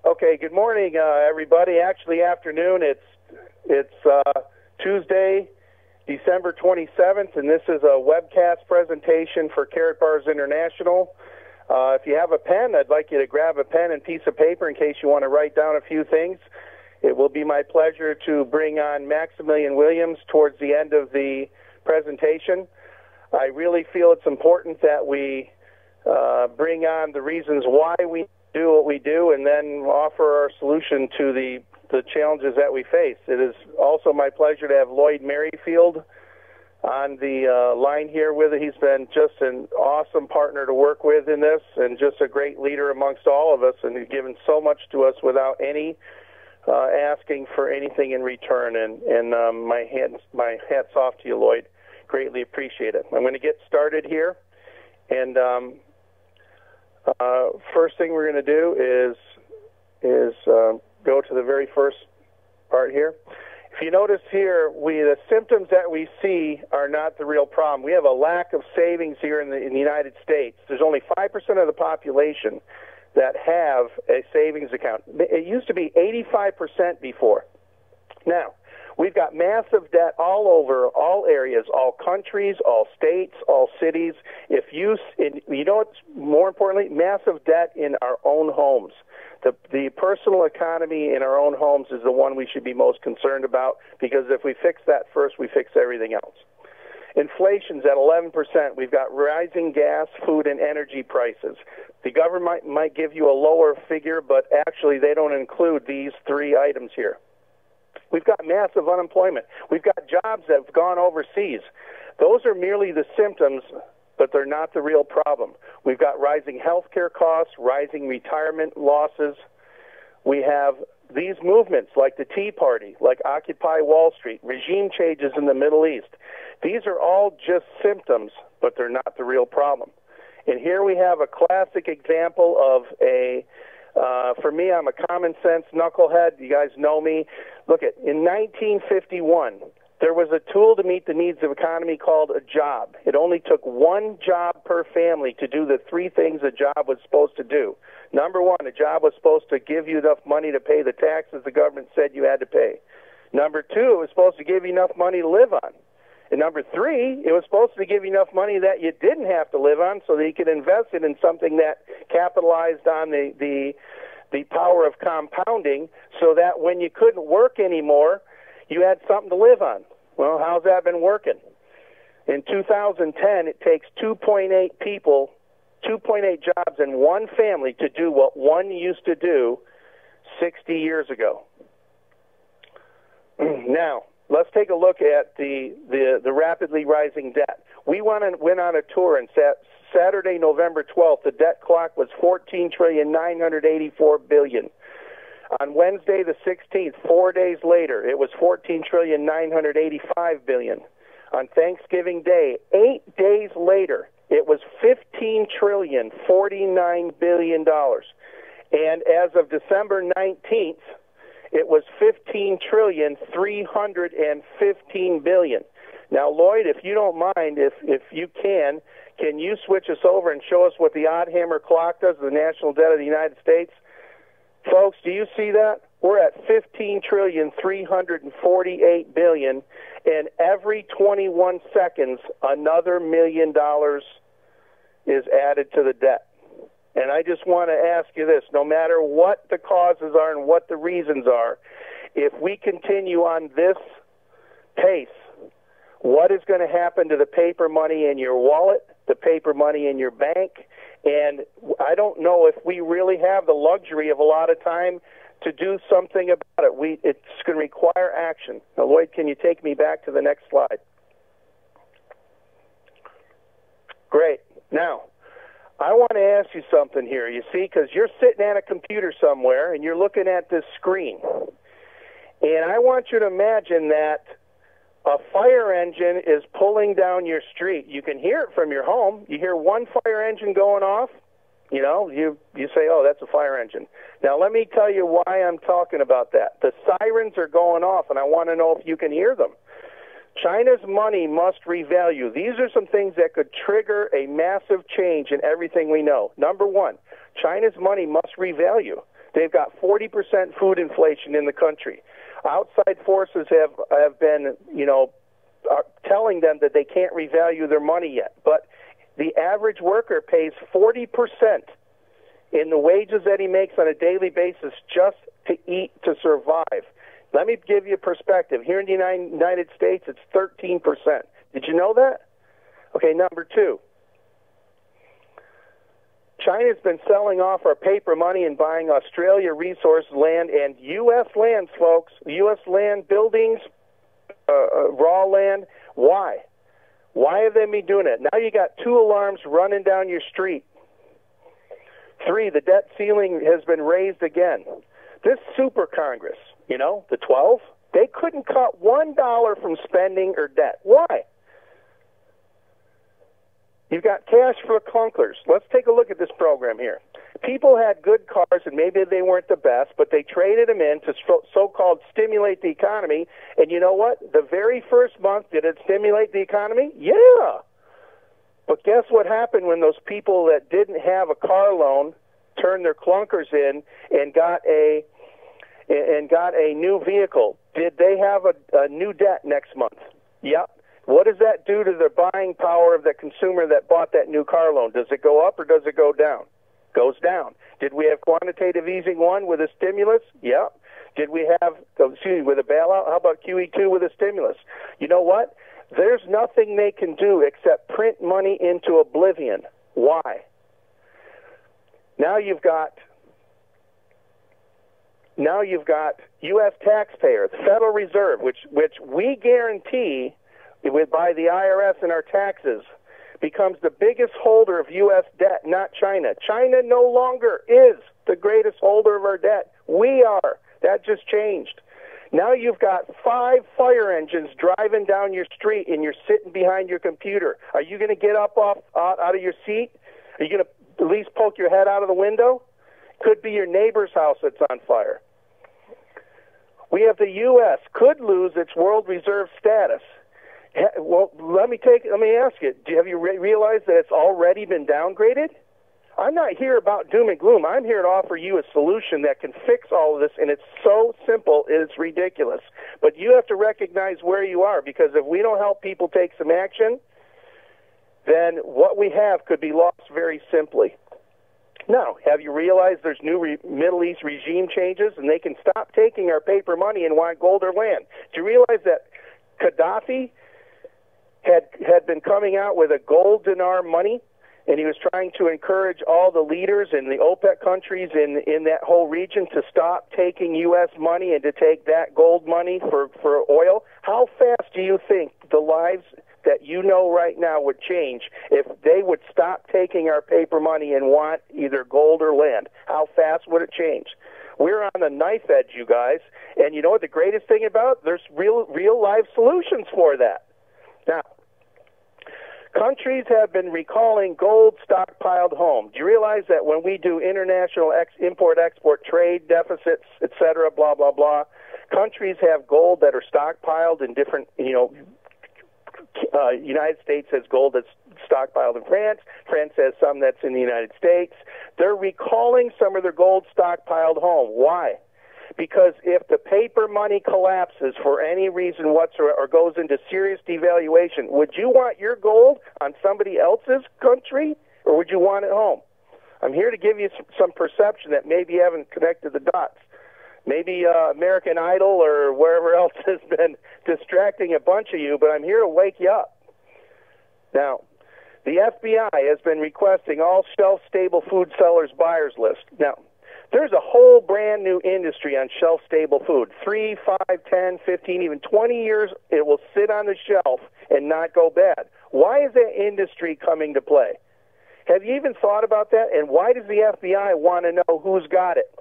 Okay, good morning, everybody. Actually, afternoon. It's Tuesday, December 27th, and this is a webcast presentation for Karatbars International. If you have a pen, I'd like you to grab a pen and piece of paper in case you want to write down a few things. It will be my pleasure to bring on Maximilian Williams towards the end of the presentation. I really feel it's important that we bring on the reasons why we do what we do and then offer our solution to the challenges that we face. It is also my pleasure to have Lloyd Merrifield on the line here with it. He's been just an awesome partner to work with in this and just a great leader amongst all of us, and he's given so much to us without any asking for anything in return. And my hat's off to you, Lloyd. Greatly appreciate it. I'm going to get started here, and first thing we're going to do is go to the very first part here. If you notice here, the symptoms that we see are not the real problem. We have a lack of savings here in the United States. There's only 5% of the population that have a savings account. It used to be 85% before. Now, we've got massive debt all over, all areas, all countries, all states, all cities. You know what's more importantly? Massive debt in our own homes. The personal economy in our own homes is the one we should be most concerned about, because if we fix that first, we fix everything else. Inflation's at 11%. We've got rising gas, food, and energy prices. The government might give you a lower figure, but actually they don't include these three items here. We've got massive unemployment. We've got jobs that have gone overseas. Those are merely the symptoms, but they're not the real problem. We've got rising health care costs, rising retirement losses. We have these movements like the Tea Party, like Occupy Wall Street, regime changes in the Middle East. These are all just symptoms, but they're not the real problem. And here we have a classic example of for me, I'm a common sense knucklehead. You guys know me. Look, in 1951, there was a tool to meet the needs of the economy called a job. It only took one job per family to do the three things a job was supposed to do. Number one, a job was supposed to give you enough money to pay the taxes the government said you had to pay. Number two, it was supposed to give you enough money to live on. And number three, it was supposed to give you enough money that you didn't have to live on so that you could invest it in something that capitalized on the power of compounding, so that when you couldn't work anymore, you had something to live on. Well, how's that been working? In 2010, it takes 2.8 jobs in one family to do what one used to do 60 years ago. Now, let's take a look at the rapidly rising debt. We went on a tour and Saturday, November 12th, the debt clock was $14,984 billion. On Wednesday, the 16th, 4 days later, it was $14,985 billion. On Thanksgiving Day, 8 days later, it was $15,049 billion. And as of December 19th, it was $15,315 billion. Now, Lloyd, if you don't mind, if you can you switch us over and show us what the odd hammer clock does, the national debt of the United States? Folks, do you see that? We're at $15,348 billion, and every 21 seconds, another $1 million is added to the debt. And I just want to ask you this, no matter what the causes are and what the reasons are, if we continue on this pace, what is going to happen to the paper money in your wallet, the paper money in your bank? And I don't know if we really have the luxury of a lot of time to do something about it. It's going to require action. Now, Lloyd, can you take me back to the next slide? Great. Now, I want to ask you something here, you see, because you're sitting at a computer somewhere and you're looking at this screen. And I want you to imagine that a fire engine is pulling down your street. You can hear it from your home. You hear one fire engine going off, you know, you say, oh, that's a fire engine. Now, let me tell you why I'm talking about that. The sirens are going off, and I want to know if you can hear them. China's money must revalue. These are some things that could trigger a massive change in everything we know. Number one, China's money must revalue. They've got 40% food inflation in the country. Outside forces have been, telling them that they can't revalue their money yet. But the average worker pays 40% in the wages that he makes on a daily basis just to eat, to survive. Let me give you a perspective. Here in the United States, it's 13%. Did you know that? Okay, number two. China's been selling off our paper money and buying Australia resource land and U.S. lands, folks. U.S. land, buildings, raw land. Why? Why have they been doing it? Now you got 2 alarms running down your street. 3, the debt ceiling has been raised again. This super Congress, the 12, they couldn't cut $1 from spending or debt. Why? You've got cash for clunkers. Let's take a look at this program here. People had good cars, and maybe they weren't the best, but they traded them in to so-called stimulate the economy. And you know what? The very first month, did it stimulate the economy? Yeah. But guess what happened when those people that didn't have a car loan turned their clunkers in and got a new vehicle? Did they have a new debt next month? Yep. What does that do to the buying power of the consumer that bought that new car loan? Does it go up or does it go down? Goes down. Did we have quantitative easing 1 with a stimulus? Yep. Did we have, with a bailout? How about QE2 with a stimulus? You know what? There's nothing they can do except print money into oblivion. Why? Now you've got U.S. taxpayer, the Federal Reserve, which we guarantee by the IRS and our taxes, becomes the biggest holder of U.S. debt, not China. China no longer is the greatest holder of our debt. We are. That just changed. Now you've got 5 fire engines driving down your street, and you're sitting behind your computer. Are you going to get up out of your seat? Are you going to at least poke your head out of the window? Could be your neighbor's house that's on fire. We have the U.S. could lose its world reserve status. Well, let me ask you, have you realized that it's already been downgraded? I'm not here about doom and gloom. I'm here to offer you a solution that can fix all of this, and it's so simple, it's ridiculous. But you have to recognize where you are, because if we don't help people take some action, then what we have could be lost very simply. Now, have you realized there's new Middle East regime changes, and they can stop taking our paper money and want gold or land? Do you realize that Gaddafi had been coming out with a gold dinar money, and he was trying to encourage all the leaders in the OPEC countries in that whole region to stop taking U.S. money and to take that gold money for oil? How fast do you think the lives that you know right now would change if they would stop taking our paper money and want either gold or land? How fast would it change? We're on the knife edge, you guys. And you know what the greatest thing about it? There's real life solutions for that. Now, countries have been recalling gold stockpiled home. Do you realize that when we do international import-export trade deficits, et cetera, blah, blah, blah, countries have gold that are stockpiled in different, United States has gold that's stockpiled in France. France has some that's in the United States. They're recalling some of their gold stockpiled home. Why? Because if the paper money collapses for any reason whatsoever or goes into serious devaluation, would you want your gold on somebody else's country, or would you want it home? I'm here to give you some perception that maybe you haven't connected the dots. Maybe American Idol or wherever else has been distracting a bunch of you, but I'm here to wake you up. Now, the FBI has been requesting all shelf-stable food sellers' buyers list. Now, there's a whole brand new industry on shelf-stable food. 3, 5, 10, 15, even 20 years, it will sit on the shelf and not go bad. Why is that industry coming to play? Have you even thought about that? And why does the FBI want to know who's got it?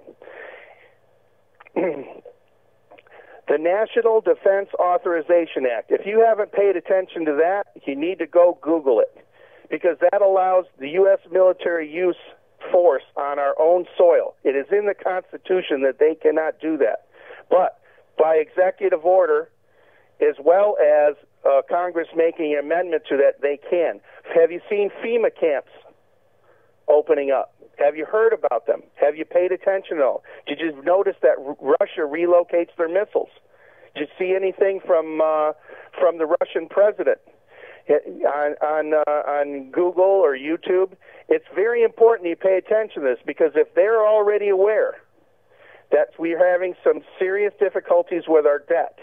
The National Defense Authorization Act. If you haven't paid attention to that, you need to go Google it, because that allows the U.S. military use force on our own soil. It is in the Constitution that they cannot do that. But by executive order, as well as Congress making an amendment to that, they can. Have you seen FEMA camps opening up? Have you heard about them? Have you paid attention at all? Did you notice that Russia relocates their missiles? Did you see anything from the Russian president on Google or YouTube? It's very important you pay attention to this, because if they're already aware that we're having some serious difficulties with our debt,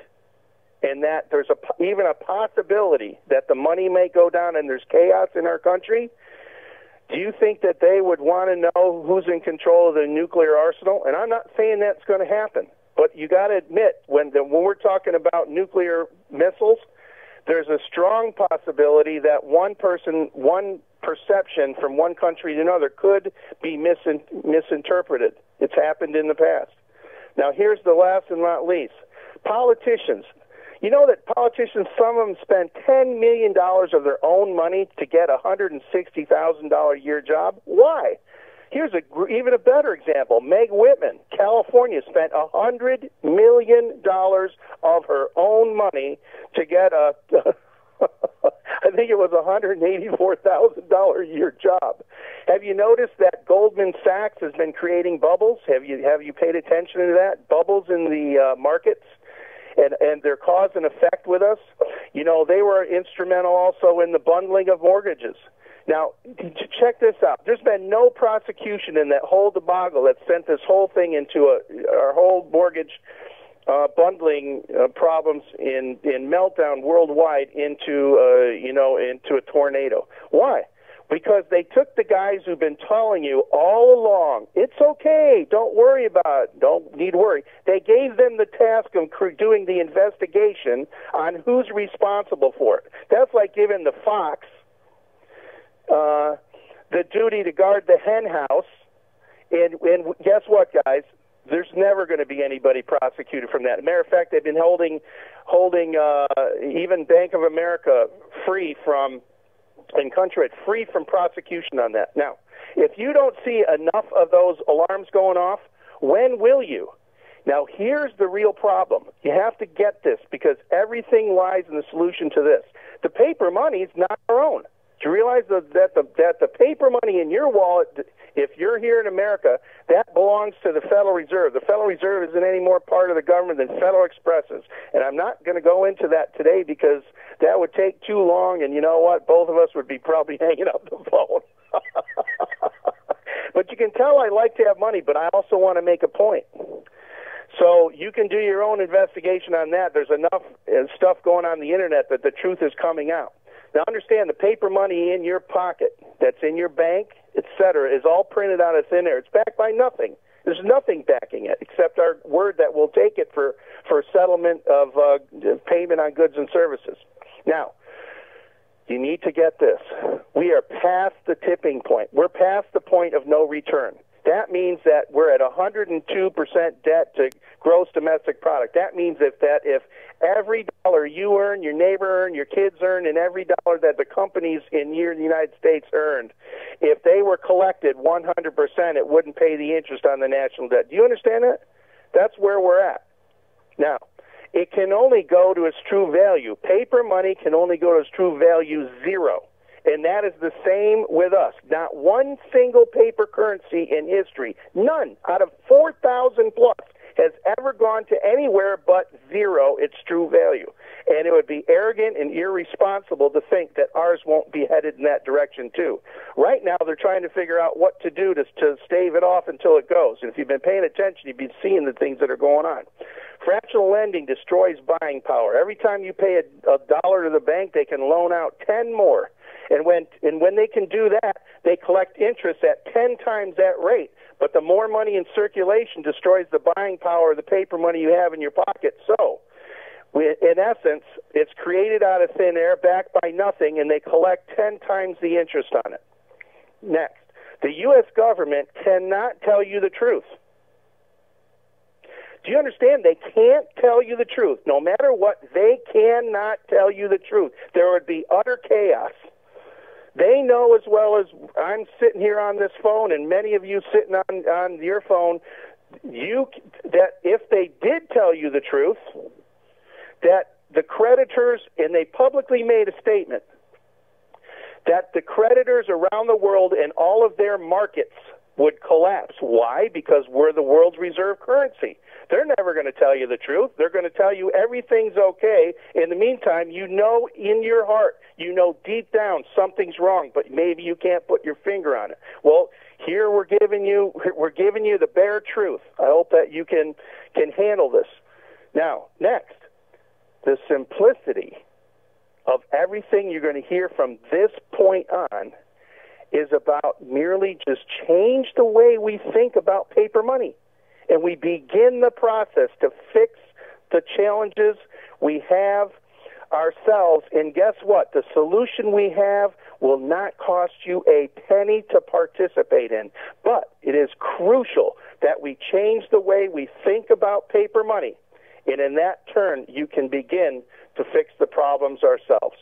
and that there's even a possibility that the money may go down and there's chaos in our country, do you think that they would want to know who's in control of the nuclear arsenal? And I'm not saying that's going to happen, but you got to admit, when we're talking about nuclear missiles, there's a strong possibility that one perception from one country to another could be misinterpreted. It's happened in the past. Now, here's the last and not least. Politicians. You know that politicians, some of them spend $10 million of their own money to get a $160,000 a year job. Why? Here's even a better example. Meg Whitman, California, spent $100 million of her own money to get a, I think it was a $184,000 a year job. Have you noticed that Goldman Sachs has been creating bubbles? Have you paid attention to that? Bubbles in the markets? And their cause and effect with us. You know, they were instrumental also in the bundling of mortgages. Now, check this out. There's been no prosecution in that whole debacle that sent this whole thing into our whole mortgage bundling problems in meltdown worldwide into a tornado. Why? Because they took the guys who've been telling you all along, it's okay, don't worry about it, don't need worry. They gave them the task of doing the investigation on who's responsible for it. That's like giving the fox the duty to guard the hen house. And guess what, guys? There's never going to be anybody prosecuted from that. As a matter of fact, they've been holding even Bank of America free from prosecution on that. Now, if you don't see enough of those alarms going off, when will you? Now, here's the real problem. You have to get this, because everything lies in the solution to this. The paper money is not our own. Do you realize that the paper money in your wallet, if you're here in America, that belongs to the Federal Reserve. The Federal Reserve isn't any more part of the government than Federal Express is. And I'm not going to go into that today, because that would take too long, and you know what? Both of us would be probably hanging up the phone. But you can tell I like to have money, but I also want to make a point. So you can do your own investigation on that. There's enough stuff going on the Internet that the truth is coming out. Now, understand, the paper money in your pocket that's in your bank, etc., is all printed out of thin air. It's backed by nothing. There's nothing backing it except our word that we'll take it for settlement of payment on goods and services. Now, you need to get this. We are past the tipping point. We're past the point of no return. That means that we're at 102% debt to gross domestic product. That means if every dollar you earn, your neighbor earned, your kids earn, and every dollar that the companies in here in the United States earned, if they were collected 100%, it wouldn't pay the interest on the national debt. Do you understand that? That's where we're at. Now, it can only go to its true value. Paper money can only go to its true value, zero. And that is the same with us. Not one single paper currency in history, none, out of 4,000 plus, has ever gone to anywhere but zero its true value. And it would be arrogant and irresponsible to think that ours won't be headed in that direction too. Right now, they're trying to figure out what to do to stave it off until it goes. And if you've been paying attention, you've been seeing the things that are going on. Fractional lending destroys buying power. Every time you pay a dollar to the bank, they can loan out 10 more. And when they can do that, they collect interest at 10 times that rate. But the more money in circulation destroys the buying power of the paper money you have in your pocket. So, in essence, it's created out of thin air, backed by nothing, and they collect 10 times the interest on it. Next, the U.S. government cannot tell you the truth. Do you understand? They can't tell you the truth. No matter what, they cannot tell you the truth. There would be utter chaos. They know as well as I'm sitting here on this phone, and many of you sitting on your phone, that if they did tell you the truth, that the creditors, and they publicly made a statement, that the creditors around the world in all of their markets would collapse. Why? Because we're the world's reserve currency. They're never going to tell you the truth. They're going to tell you everything's okay. In the meantime, you know in your heart, you know deep down something's wrong, but maybe you can't put your finger on it. Well, here we're giving you the bare truth. I hope that you can handle this. Now, next, the simplicity of everything you're going to hear from this point on is about merely just change the way we think about paper money. And we begin the process to fix the challenges we have ourselves. And guess what? The solution we have will not cost you a penny to participate in. But it is crucial that we change the way we think about paper money. And in that turn, you can begin to fix the problems ourselves.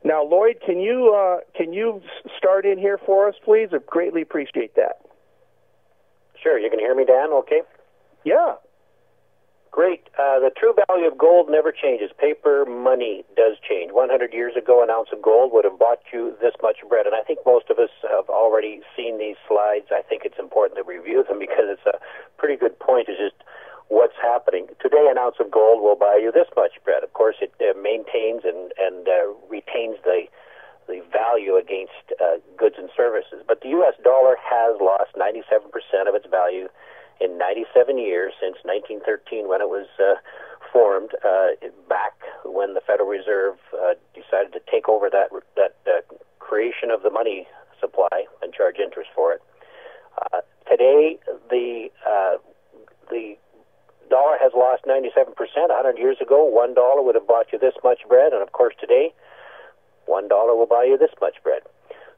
Now, Lloyd, can you start in here for us, please? I'd greatly appreciate that. Sure. You can hear me, Dan? Okay. Yeah. Great. The true value of gold never changes. Paper money does change. 100 years ago, an ounce of gold would have bought you this much bread. And I think most of us have already seen these slides. I think it's important to review them because it's a pretty good point. It's just what's happening. Today, an ounce of gold will buy you this much bread. Of course, it maintains and retains the value against goods and services. But the U.S. dollar has lost 97% of its value in 97 years since 1913 when it was formed, back when the Federal Reserve decided to take over that creation of the money supply and charge interest for it. Today, the dollar has lost 97%. 100 years ago, $1 would have bought you this much bread, and of course today, $1 will buy you this much bread.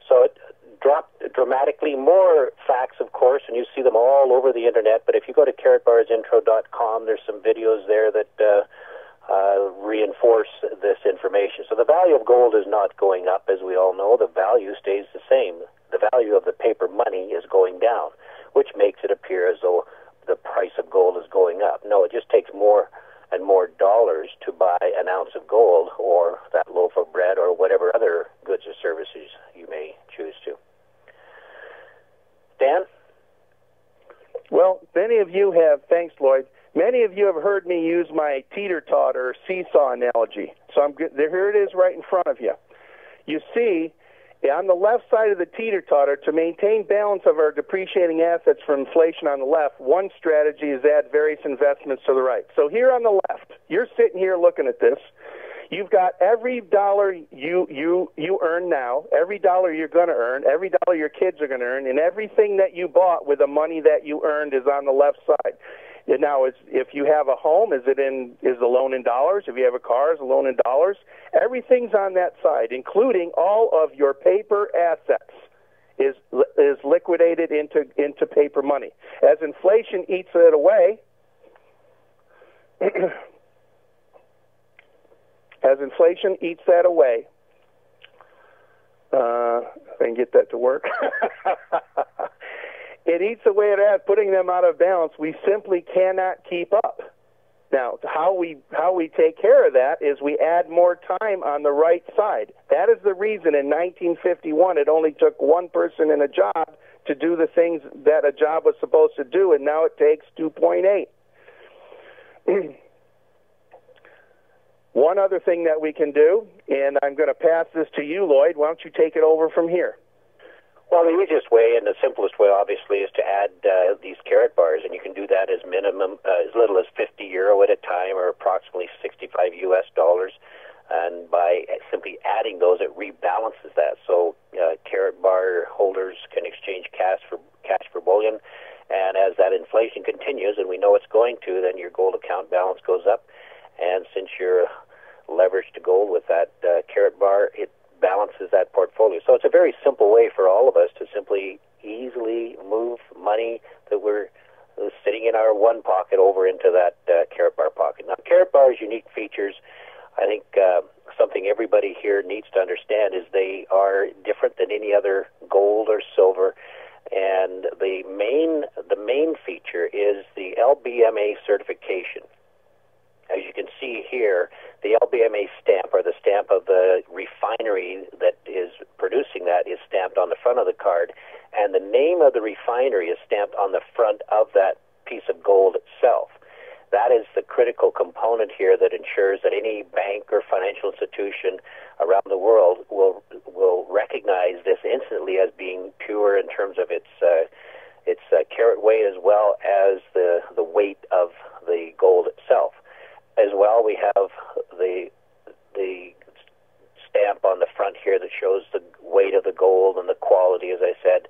So it dropped dramatically. More facts, of course, and you see them all over the internet, but if you go to karatbarsintro.com, there's some videos there that reinforce this information. So the value of gold is not going up, as we all know. The value stays the same. The value of the paper money is going down, which makes it appear as though the price of gold is going up. No, it just takes more and more dollars to buy an ounce of gold or that loaf of bread or whatever other goods or services you may choose to. Dan? Well, many of you have, thanks, Lloyd, many of you have heard me use my teeter-totter or seesaw analogy. So here it is right in front of you. You see, on the left side of the teeter-totter, to maintain balance of our depreciating assets from inflation on the left, one strategy is add various investments to the right. So here on the left, you're sitting here looking at this. You've got every dollar you earn now, every dollar you're going to earn, every dollar your kids are going to earn, and everything that you bought with the money that you earned is on the left side. And now, if you have a home, is the loan in dollars? If you have a car, is the loan in dollars? Everything's on that side, including all of your paper assets is liquidated into paper money. As inflation eats it away, if I can get that to work. It eats away at us, putting them out of balance. We simply cannot keep up. Now, how we take care of that is we add more time on the right side. That is the reason in 1951 it only took one person in a job to do the things that a job was supposed to do, and now it takes 2.8. One other thing that we can do, and I'm going to pass this to you, Lloyd. Why don't you take it over from here? Well, the easiest way and the simplest way, obviously, is to add these Karatbars, and you can do that as minimum, as little as €50 at a time, or approximately $65 US. And by simply adding those, it rebalances that. So Karatbar holders can exchange cash for bullion, and as that inflation continues, and we know it's going to, then your gold account balance goes up. And since you're leveraged to gold with that Karatbar, it balances that portfolio. So it's a very simple way for all of us to simply easily move money that we're sitting in our one pocket over into that Karatbar pocket. Now, Karatbar's unique features, I think something everybody here needs to understand is they are different than any other gold or silver. And the main feature is the LBMA certification. As you can see here, the LBMA stamp, or the stamp of the refinery that is producing that, is stamped on the front of the card, and the name of the refinery is stamped on the front of that piece of gold itself. That is the critical component here that ensures that any bank or financial institution around the world will recognize this instantly as being pure in terms of its carat weight, as well as the weight of the gold itself. As well, we have the stamp on the front here that shows the weight of the gold and the quality, as I said.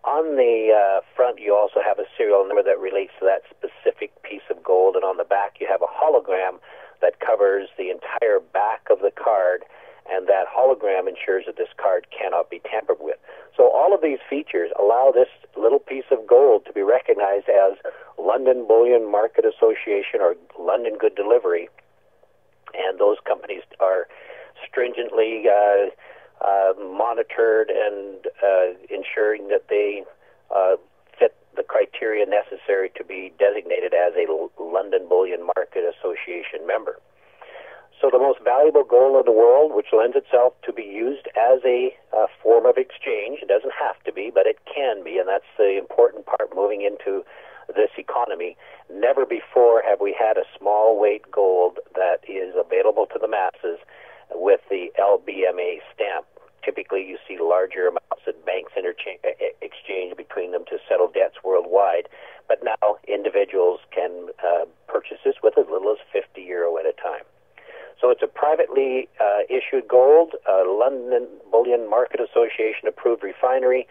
On the front, you also have a serial number that relates to that specific piece of gold, and on the back, you have a hologram that covers the entire back of the card, and that hologram ensures that this card cannot be tampered with. So all of these features allow this little piece of gold to be recognized as London Bullion Market Association or London Good Delivery, and those companies are stringently monitored and ensuring that they fit the criteria necessary to be designated as a London Bullion Market Association member. So the most valuable gold in the world, which lends itself to be used as a form of exchange. It doesn't have to be, but it can be, and that's the important part moving into this economy. Never before have we had a small weight gold that is available to the masses with the LBMA stamp. Typically, you see larger amounts that banks exchange between them to settle debts worldwide, but now individuals can purchase this with as little as €50 at a time. So it's a privately issued gold, London Bullion Market Association approved refinery,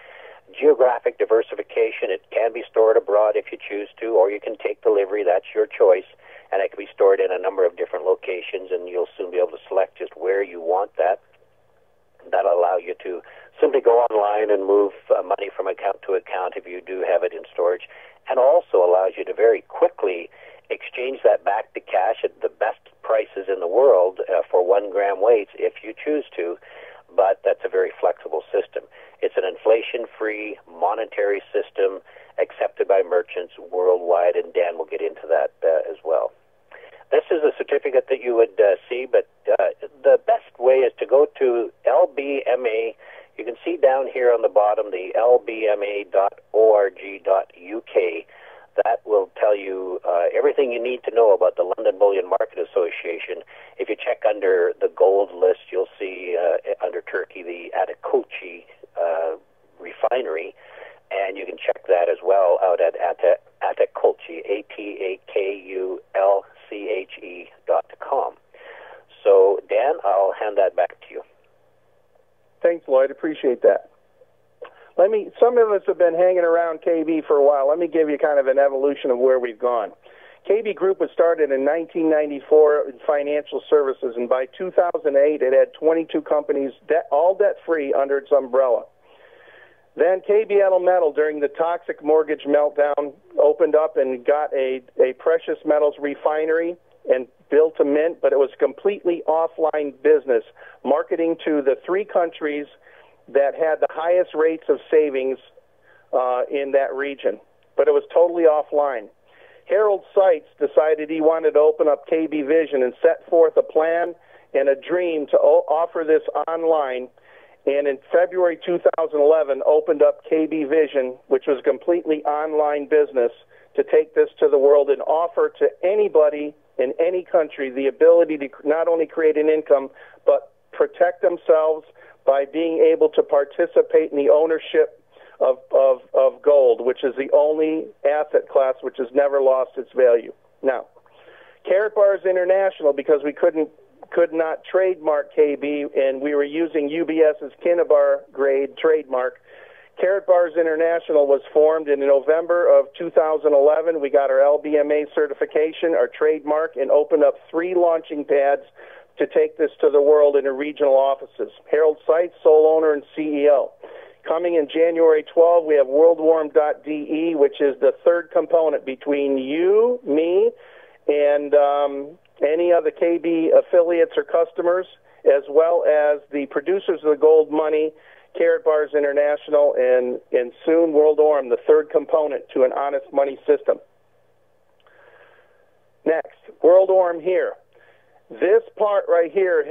geographic diversification. It can be stored abroad if you choose to, or you can take delivery. That's your choice, and it can be stored in a number of different locations, and you'll soon be able to select just where you want that. That'll allow you to simply go online and move money from account to account if you do have it in storage, and also allows you to very quickly exchange that back to cash at the best prices in the world for 1 gram weights if you choose to, but that's a very flexible system. It's an inflation-free monetary system accepted by merchants worldwide, and Dan will get into that as well. This is a certificate that you would see, but the best way is to go to LBMA. You can see down here on the bottom the lbma.org.uk. That will tell you everything you need to know about the London Bullion Market Association. If you check under the gold list, you'll see under Turkey the Atakulci refinery, and you can check that as well out at Atakulci, ATAKULCHE.com. So, Dan, I'll hand that back to you. Thanks, Lloyd. Appreciate that. Some of us have been hanging around KB for a while. Let me give you kind of an evolution of where we've gone. KB Group was started in 1994 in financial services, and by 2008 it had 22 companies, all debt-free, under its umbrella. Then KB Metal, during the toxic mortgage meltdown, opened up and got a precious metals refinery and built a mint, but it was completely offline business, marketing to the 3 countries that had the highest rates of savings in that region. But it was totally offline. Harold Seitz decided he wanted to open up KB Vision and set forth a plan and a dream to offer this online, and in February 2011 opened up KB Vision, which was a completely online business, to take this to the world and offer to anybody in any country the ability to not only create an income, but protect themselves by being able to participate in the ownership of gold, which is the only asset class which has never lost its value. Now, Karatbars International, because we could not trademark KB, and we were using UBS's Kinnabar grade trademark, Karatbars International was formed in November of 2011. We got our LBMA certification, our trademark, and opened up 3 launching pads to take this to the world in our regional offices. Harold Seitz, sole owner and CEO. Coming in January 12, we have worldwarm.de, which is the third component between you, me, and any other KB affiliates or customers, as well as the producers of the gold money, Karatbars International, and soon WorldORM, the third component to an honest money system. Next, World AURUM here. This part right here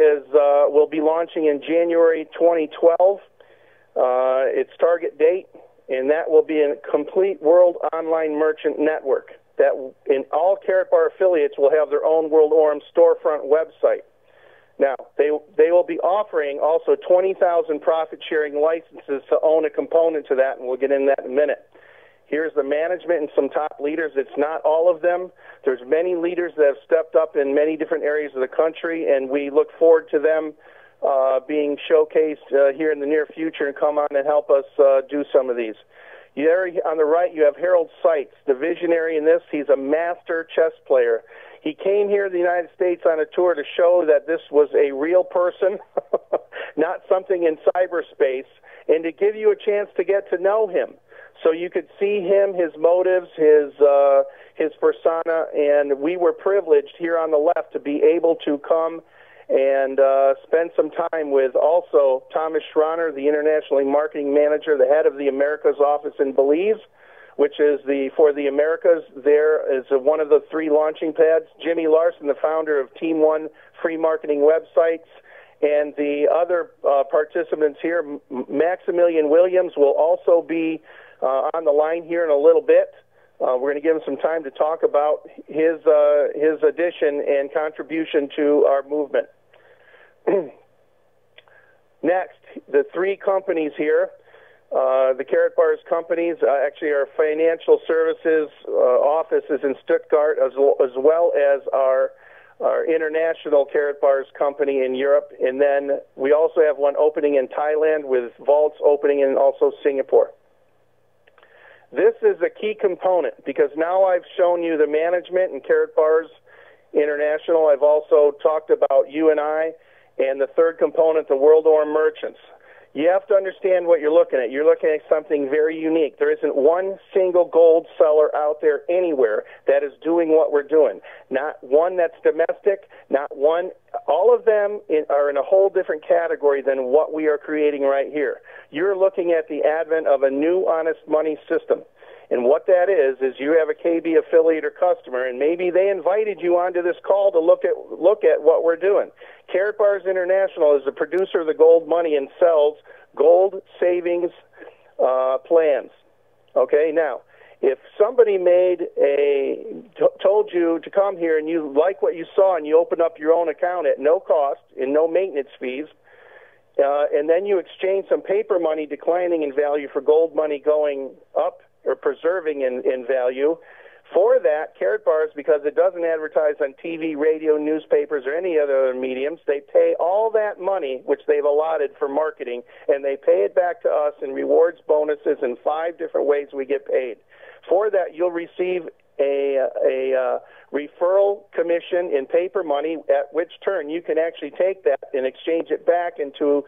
will be launching in January 2012. Its target date, and that will be a complete world online merchant network. That in all Karatbar affiliates will have their own World AURUM storefront website. Now, they will be offering also 20,000 profit-sharing licenses to own a component to that, and we'll get into that in a minute. Here's the management and some top leaders. It's not all of them. There's many leaders that have stepped up in many different areas of the country, and we look forward to them being showcased here in the near future and come on and help us do some of these. There on the right, you have Harold Seitz, the visionary in this. He's a master chess player. He came here to the United States on a tour to show that this was a real person, not something in cyberspace, and to give you a chance to get to know him. So you could see him, his motives, his persona, and we were privileged here on the left to be able to come and spend some time with also Thomas Schroner, the internationally marketing manager, the head of the Americas office in Belize, which is for the Americas. There is one of the 3 launching pads. Jimmy Larson, the founder of Team One Free Marketing Websites, and the other participants here, Maximilian Williams, will also be on the line here in a little bit. We're going to give him some time to talk about his addition and contribution to our movement. Next, the 3 companies here. The Karatbars companies, actually our financial services office is in Stuttgart, as well as our international Karatbars company in Europe. And then we also have one opening in Thailand with vaults opening in also Singapore. This is a key component because now I've shown you the management in Karatbars International. I've also talked about you and I, and the third component, the World AURUM merchants. You have to understand what you're looking at. You're looking at something very unique. There isn't one single gold seller out there anywhere that is doing what we're doing. Not one that's domestic, not one. All of them are in a whole different category than what we are creating right here. You're looking at the advent of a new honest money system. And what that is you have a KB affiliate or customer, and maybe they invited you onto this call to look at what we're doing. Karatbars International is the producer of the gold money and sells gold savings plans. Okay, now, if somebody told you to come here and you like what you saw and you open up your own account at no cost and no maintenance fees, and then you exchange some paper money declining in value for gold money going up or preserving in value. For that, Karatbars, because it doesn't advertise on TV, radio, newspapers, or any other mediums, they pay all that money, which they've allotted for marketing, and they pay it back to us in rewards, bonuses, in 5 different ways we get paid. For that, you'll receive a referral commission in paper money, at which turn you can actually take that and exchange it back into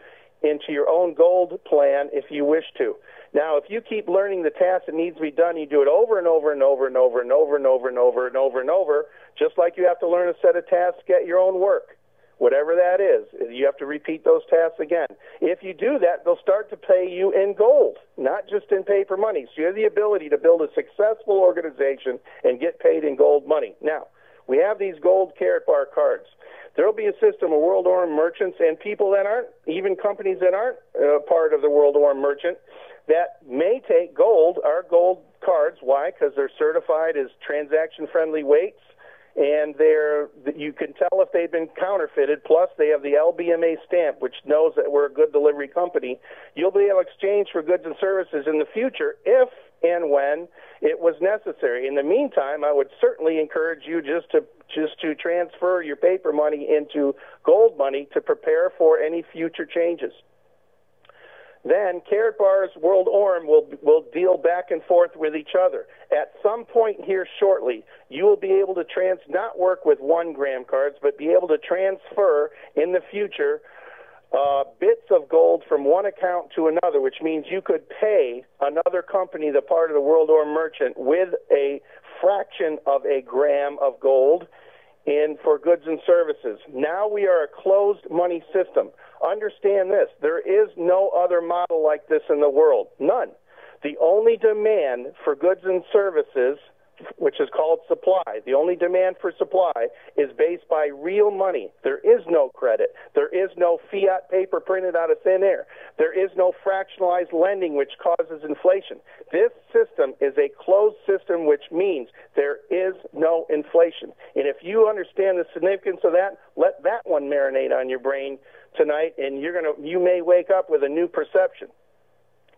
your own gold plan if you wish to. Now, if you keep learning the task that needs to be done, you do it over and over and over and over and over and over and over and over and over, just like you have to learn a set of tasks at your own work. Whatever that is, you have to repeat those tasks again. If you do that, they'll start to pay you in gold, not just in paper money. So you have the ability to build a successful organization and get paid in gold money. Now, we have these gold Karatbar cards. There will be a system of World AURUM merchants and people that aren't, even companies that aren't part of the World AURUM merchant, that may take gold, our gold cards. Why? Because they're certified as transaction-friendly weights, and you can tell if they've been counterfeited. Plus, they have the LBMA stamp, which knows that we're a good delivery company. You'll be able to exchange for goods and services in the future if and when it was necessary. In the meantime, I would certainly encourage you just to transfer your paper money into gold money to prepare for any future changes. Then Karatbars World AURUM will deal back and forth with each other. At some point here shortly, you will be able to not work with 1 gram cards, but be able to transfer in the future bits of gold from one account to another, which means you could pay another company, the part of the World AURUM merchant, with a fraction of a gram of gold for goods and services. Now we are a closed money system. Understand this, there is no other model like this in the world. None. The only demand for goods and services which is called supply, the only demand for supply, is based by real money. There is no credit. There is no fiat paper printed out of thin air. There is no fractionalized lending, which causes inflation. This system is a closed system, which means there is no inflation. And if you understand the significance of that, let that one marinate on your brain tonight, and you may wake up with a new perception.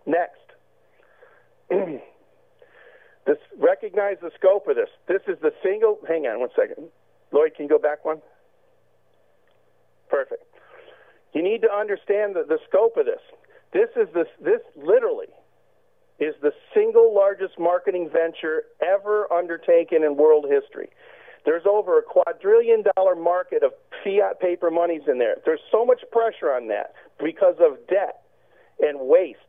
Next. Recognize the scope of this. This is the single, hang on one second. Lloyd, can you go back one? Perfect. You need to understand the scope of this. This literally is the single largest marketing venture ever undertaken in world history. There's over a quadrillion-dollar market of fiat paper monies in there. There's so much pressure on that because of debt and waste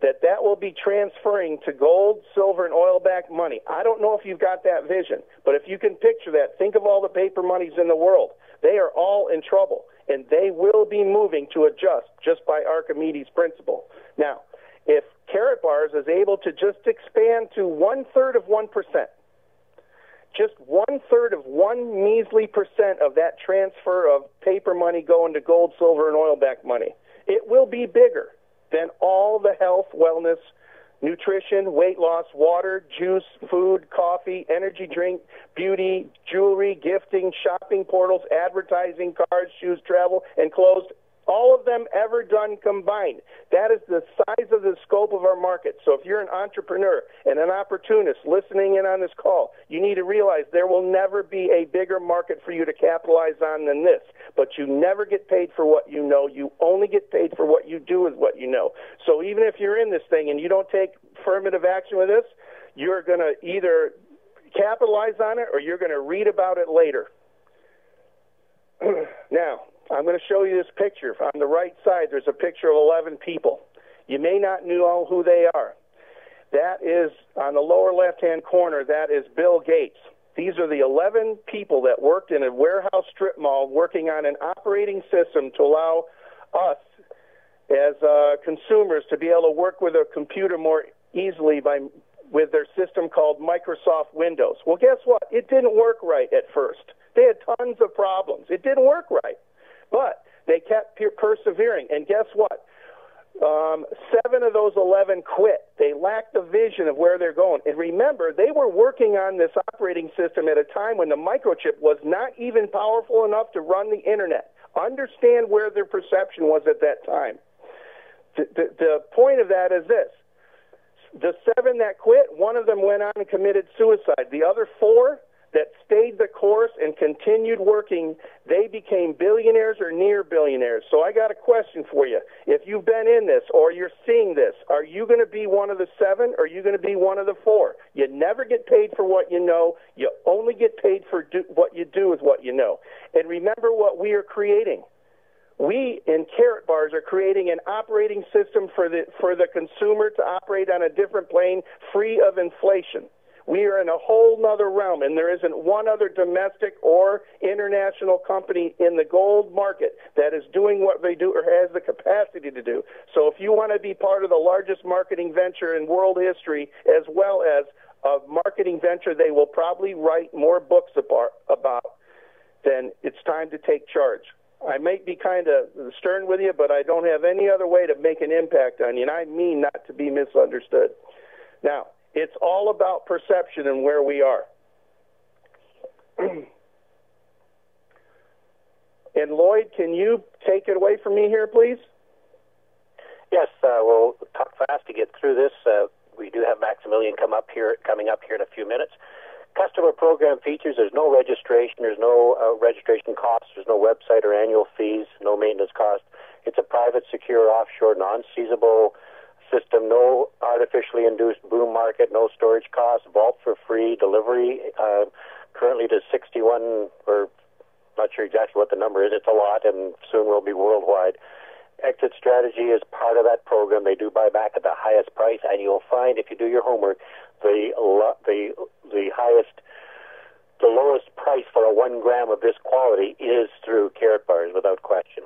that will be transferring to gold, silver, and oil-backed money. I don't know if you've got that vision, but if you can picture that, think of all the paper monies in the world. They are all in trouble, and they will be moving to adjust just by Archimedes' principle. Now, if Karatbars is able to just expand to 1/3 of 1%, just 1/3 of 1 measly percent of that transfer of paper money going to gold, silver, and oil-backed money, it will be bigger than all the health, wellness, nutrition, weight loss, water, juice, food, coffee, energy drink, beauty, jewelry, gifting, shopping portals, advertising, cars, shoes, travel, and clothes, all of them ever done combined. That is the size of the scope of our market. So if you're an entrepreneur and an opportunist listening in on this call, you need to realize there will never be a bigger market for you to capitalize on than this. But you never get paid for what you know. You only get paid for what you do with what you know. So even if you're in this thing and you don't take affirmative action with this, you're going to either capitalize on it or you're going to read about it later. Now, I'm going to show you this picture. On the right side, there's a picture of 11 people. You may not know who they are. That is, on the lower left-hand corner, that is Bill Gates. These are the 11 people that worked in a warehouse strip mall working on an operating system to allow us as consumers to be able to work with a computer more easily with their system called Microsoft Windows. Well, guess what? It didn't work right at first. They had tons of problems. It didn't work right. But they kept persevering, and guess what? 7 of those 11 quit. They lacked the vision of where they're going. And remember, they were working on this operating system at a time when the microchip was not even powerful enough to run the Internet. Understand where their perception was at that time. The point of that is this. The 7 that quit, 1 of them went on and committed suicide. The other 4 that stayed the course and continued working, they became billionaires or near billionaires. So I got a question for you. If you've been in this or you're seeing this, are you going to be one of the 7 or are you going to be one of the 4? You never get paid for what you know. You only get paid for what you do with what you know. And remember what we are creating. We in Karatbars are creating an operating system for the consumer to operate on a different plane, free of inflation. We are in a whole nother realm, and there isn't one other domestic or international company in the gold market that is doing what they do or has the capacity to do. So if you want to be part of the largest marketing venture in world history, as well as a marketing venture they will probably write more books about, then it's time to take charge. I might be kind of stern with you, but I don't have any other way to make an impact on you, and I mean not to be misunderstood. Now, it's all about perception and where we are. And Lloyd, can you take it away from me here, please? Yes, we'll talk fast to get through this. We do have Maximilian coming up here in a few minutes. Customer program features, there's no registration, there's no registration costs, there's no website or annual fees, no maintenance cost. It's a private, secure, offshore, non-seizable system, no artificially induced boom market, no storage costs, vault for free, delivery currently to 61, or not sure exactly what the number is, it's a lot, and soon will be worldwide. Exit strategy is part of that program. They do buy back at the highest price, and you'll find, if you do your homework, the lowest price for a 1 gram of this quality is through Karatbars, without question.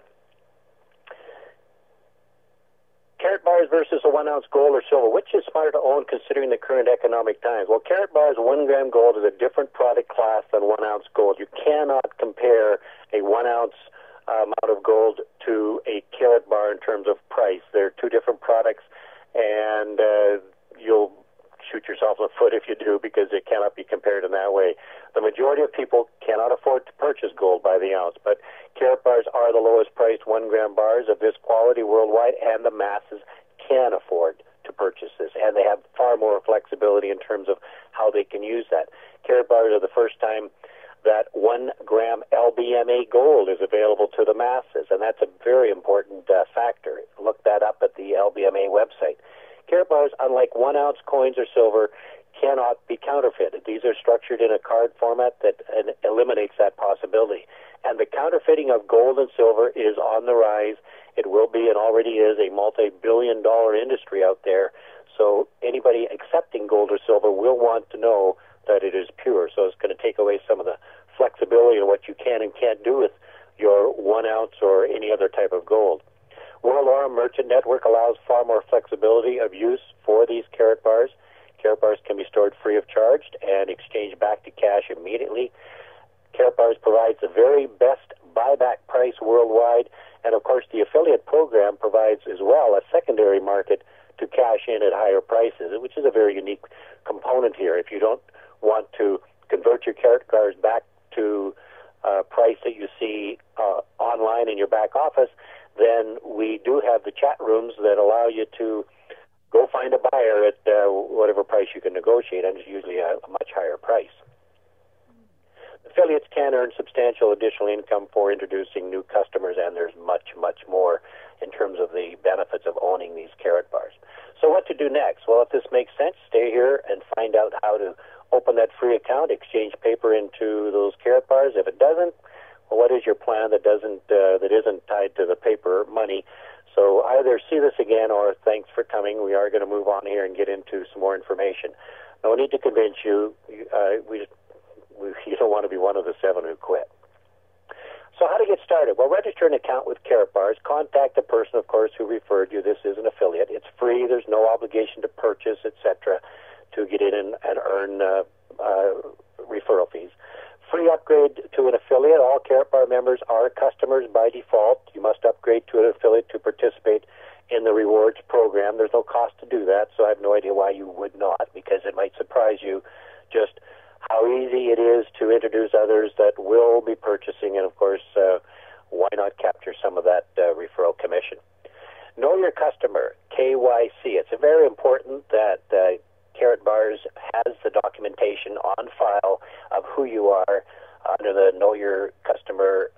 Karatbars versus a 1 ounce gold or silver. Which is smarter to own considering the current economic times? Well, Karatbars 1 gram gold is a different product class than 1 ounce gold. You cannot compare a 1 ounce amount of gold to a Karatbar in terms of price. They're two different products, and you'll shoot yourself in the foot if you do, because it cannot be compared in that way. The majority of people cannot afford to purchase gold by the ounce, but Karatbars are the lowest priced 1 gram bars of this quality worldwide, and the masses can afford to purchase this, and they have far more flexibility in terms of how they can use that. Karatbars are the first time that 1 gram LBMA gold is available to the masses, and that's a very important factor. Look that up at the LBMA website. Karatbars, unlike 1 ounce coins or silver, cannot be counterfeited. These are structured in a card format that eliminates that possibility. And the counterfeiting of gold and silver is on the rise. It will be, and already is, a multi-billion-dollar industry out there. So anybody accepting gold or silver will want to know that it is pure. So it's going to take away some of the flexibility in what you can and can't do with your 1 ounce or any other type of gold. World AURUM Merchant Network allows far more flexibility of use for these Karatbars. Karatbars can be stored free of charge and exchanged back to cash immediately. Karatbars provides the very best buyback price worldwide, and of course the affiliate program provides as well a secondary market to cash in at higher prices, which is a very unique component here. If you don't want to convert your Karatbars back to a price that you see online in your back office, then we do have the chat rooms that allow you to go find a buyer at whatever price you can negotiate, and it's usually a much higher price. Affiliates can earn substantial additional income for introducing new customers, and there's much, much more in terms of the benefits of owning these Karatbars. So what to do next? Well, if this makes sense, stay here and find out how to open that free account, exchange paper into those Karatbars. If it doesn't, well, what is your plan that isn't tied to the paper money? So either see this again or thanks for coming. We are going to move on here and get into some more information. No need to convince you. You don't want to be one of the 7 who quit. So how to get started? Well, register an account with Karatbars. Contact the person, of course, who referred you. This is an affiliate. It's free. There's no obligation to purchase, etc., to get in and earn referral fees. Free upgrade to an affiliate. All Karatbar members are customers by default. You must upgrade to an affiliate to participate in the rewards program. There's no cost to do that, so I have no idea why you would not, because it might surprise you just how easy it is to introduce others that will be purchasing, and of course, why not capture some of that referral commission? Know your customer, KYC. It's very important that Karatbars has the documentation on file of who you are under the Know Your Customer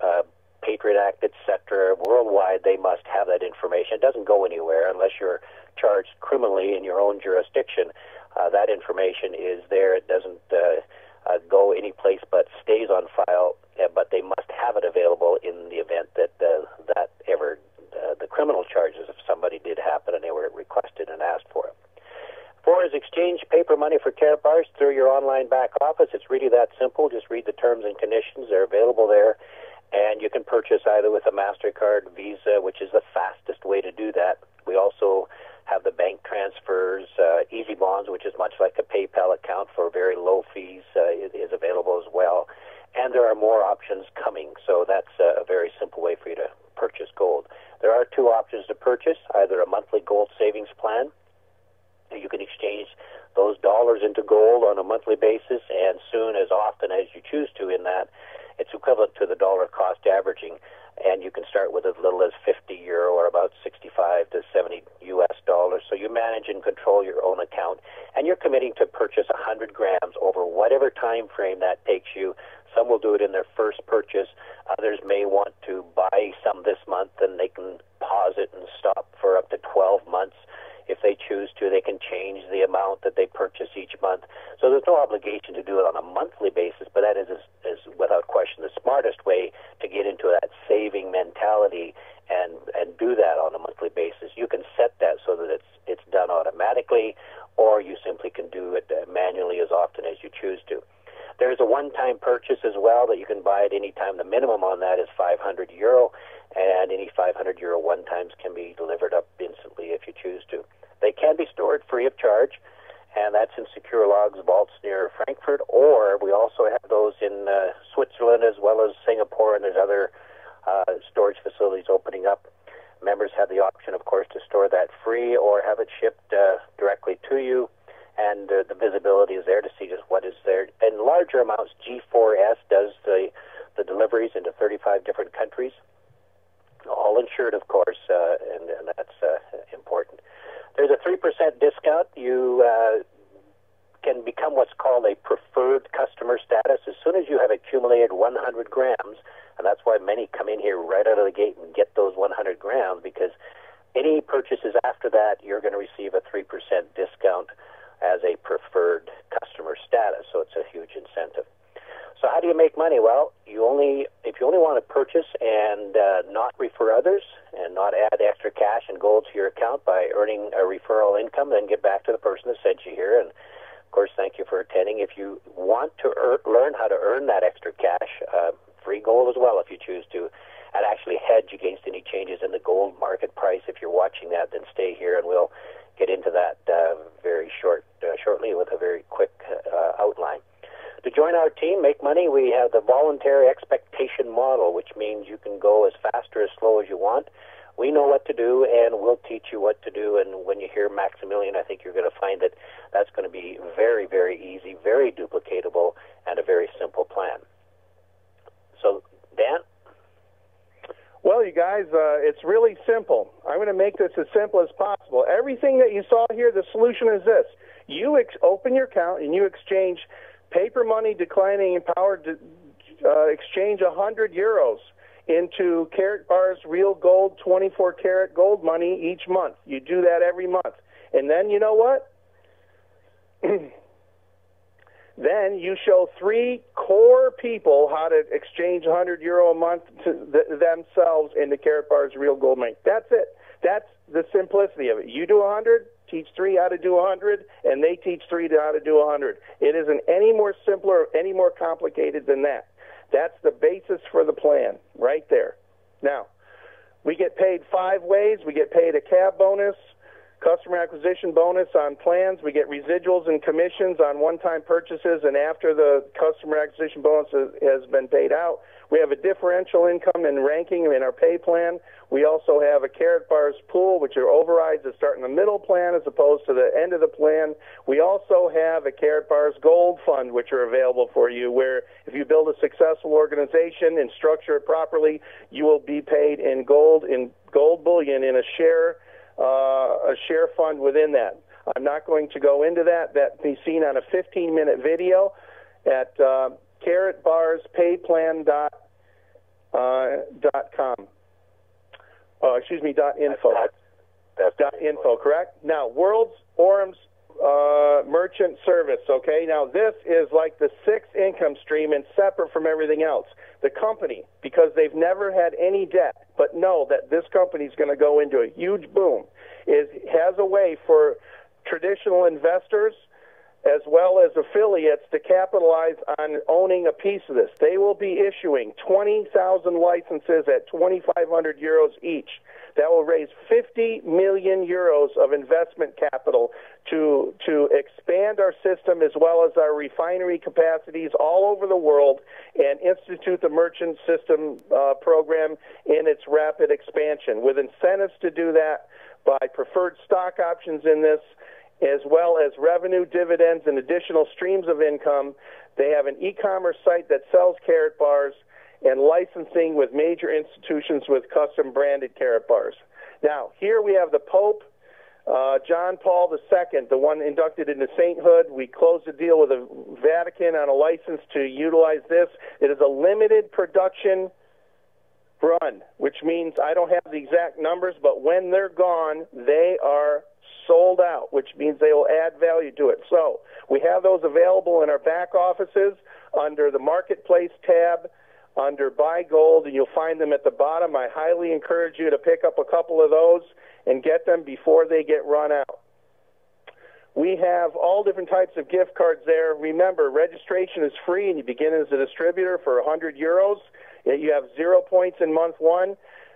Patriot Act, etc. Worldwide, they must have that information. It doesn't go anywhere unless you're charged criminally in your own jurisdiction. That information is there. It doesn't go any place but stays on file, but they must have it available in the event that the criminal charges, if somebody did happen and they were requested and asked for it. 4 is exchange paper money for Karatbars through your online back office. It's really that simple. Just read the terms and conditions. They're available there. And you can purchase either with a MasterCard, Visa, which is the fastest way to do that. We also have the bank transfers, Easy Bonds, which is much like a PayPal account for very low fees, is available as well. And there are more options coming. So that's a very simple way for you to purchase gold. There are 2 options to purchase, either a monthly gold savings plan. You can exchange those dollars into gold on a monthly basis, and soon as often as you choose to in that, it's equivalent to the dollar cost averaging, and you can start with as little as 50 euro or about 65 to 70 US dollars. So you manage and control your own account, and you're committing to purchase 100 grams over whatever time frame that takes you. Some will do it in their first purchase. Others may want to buy some this month, and they can pause it and stop for up to 12 months. If they choose to, they can change the amount that they purchase each month. So there's no obligation to do it on a monthly basis, but that is without question the smartest way to get into that saving mentality and do that on a monthly basis. You can set that so that it's done automatically, or you simply can do it manually as often as you choose to. There's a one-time purchase as well that you can buy at any time. The minimum on that is 500 euro, and any 500 euro one-times can be delivered up instantly easily if you choose to. They can be stored free of charge, and that's in secure logs vaults near Frankfurt, or we also have those in Switzerland as well as Singapore, and there's other storage facilities opening up. Members have the option, of course, to store that free or have it shipped directly to you, and the visibility is there to see just what is there. In larger amounts, G4S does the deliveries into 35 different countries, all insured, of course, and that's important. There's a 3% discount. You can become what's called a preferred customer status as soon as you have accumulated 100 grams, and that's why many come in here right out of the gate and get those 100 grams, because any purchases after that, you're going to receive a 3% discount as a preferred customer status, so it's a huge incentive. So how do you make money? Well, if you only want to purchase and not refer others and not add extra cash and gold to your account by earning a referral income, then get back to the person that sent you here. And, of course, thank you for attending. If you want to learn how to earn that extra cash, free gold as well if you choose to, and actually hedge against any changes in the gold market price. If you're watching that, then stay here and we'll get into that very shortly with a very quick outline. To join our team, make money, we have the voluntary expectation model, which means you can go as fast or as slow as you want. We know what to do, and we'll teach you what to do. And when you hear Maximilian, I think you're going to find that that's going to be very, very easy, very duplicatable, and a very simple plan. So, Dan? Well, you guys, it's really simple. I'm going to make this as simple as possible. Everything that you saw here, the solution is this. You open your account and you exchange paper money declining in power, exchange 100 euros into Karatbars real gold, 24-karat gold money each month. You do that every month. And then you know what? Then you show 3 core people how to exchange 100 euro a month to themselves into Karatbars real gold money. That's it. That's the simplicity of it. You do 100, teach 3 how to do 100, and they teach 3 how to do 100. It isn't any more simpler or any more complicated than that. That's the basis for the plan right there. Now, we get paid 5 ways. We get paid a cab bonus, customer acquisition bonus on plans. We get residuals and commissions on one-time purchases, and after the customer acquisition bonus has been paid out, we have a differential income and ranking in our pay plan. We also have a Karatbars pool, which are overrides that start in the middle plan as opposed to the end of the plan. We also have a Karatbars Gold Fund, which are available for you, where if you build a successful organization and structure it properly, you will be paid in gold bullion in a share fund within that. I'm not going to go into that. That can be seen on a 15-minute video at karatbarspayplan.com. .info. .info, correct? Now, World's AURUM's merchant service, okay? Now, this is like the 6th income stream and separate from everything else. The company, because they've never had any debt, but know that this company is going to go into a huge boom, has a way for traditional investors as well as affiliates to capitalize on owning a piece of this. They will be issuing 20,000 licenses at 2,500 euros each. That will raise 50 million euros of investment capital to expand our system as well as our refinery capacities all over the world and institute the merchant system program in its rapid expansion, with incentives to do that by preferred stock options in this, as well as revenue, dividends, and additional streams of income. They have an e-commerce site that sells Karatbars and licensing with major institutions with custom-branded Karatbars. Now, here we have the Pope, John Paul II, the one inducted into sainthood. We closed a deal with the Vatican on a license to utilize this. It is a limited production run, which means I don't have the exact numbers, but when they're gone, they are sold out, which means they will add value to it. So we have those available in our back offices under the Marketplace tab, under Buy Gold, and you'll find them at the bottom. I highly encourage you to pick up a couple of those and get them before they get run out. We have all different types of gift cards there. Remember, registration is free, and you begin as a distributor for 100 euros. You have 0 points in month 1,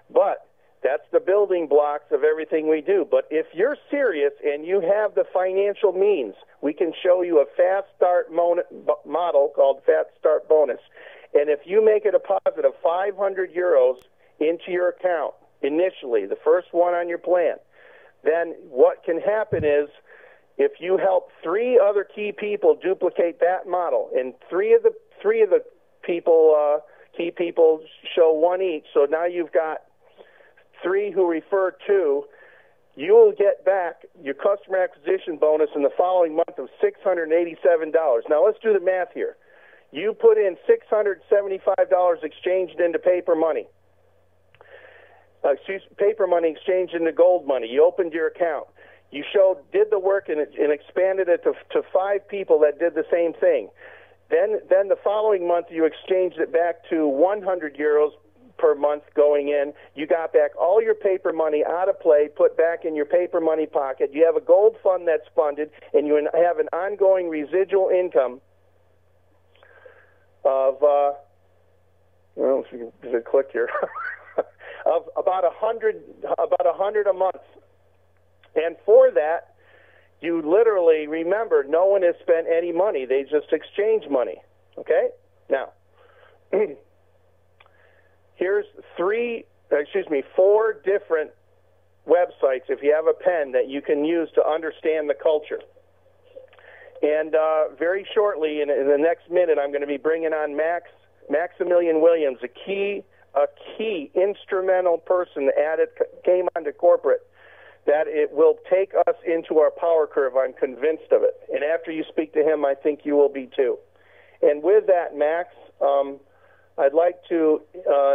but That's the building blocks of everything we do. But if you're serious and you have the financial means, we can show you a fast start model called Fast Start Bonus. And if you make a deposit of 500 euros into your account initially, the first one on your plan, then what can happen is if you help 3 other key people duplicate that model, and three of the people, key people show 1 each, so now you've got 3 who refer 2, you will get back your customer acquisition bonus in the following month of $687. Now let's do the math here. You put in $675 exchanged into paper money. Paper money exchanged into gold money. You opened your account. You did the work and expanded it to 5 people that did the same thing. Then the following month you exchanged it back to 100 euros per month going in. You got back all your paper money out of play, put back in your paper money pocket. You have a gold fund that's funded, and you have an ongoing residual income of, well, if you can click here, of about 100 a month. And for that, you literally, remember, no one has spent any money. They just exchange money. Okay? Now, here's 4 different websites, if you have a pen, that you can use to understand the culture. And very shortly, in the next minute, I'm going to be bringing on Maximilian Williams, a key instrumental person that came onto corporate, that it will take us into our power curve. I'm convinced of it. And after you speak to him, I think you will be too. And with that, Max, I'd like to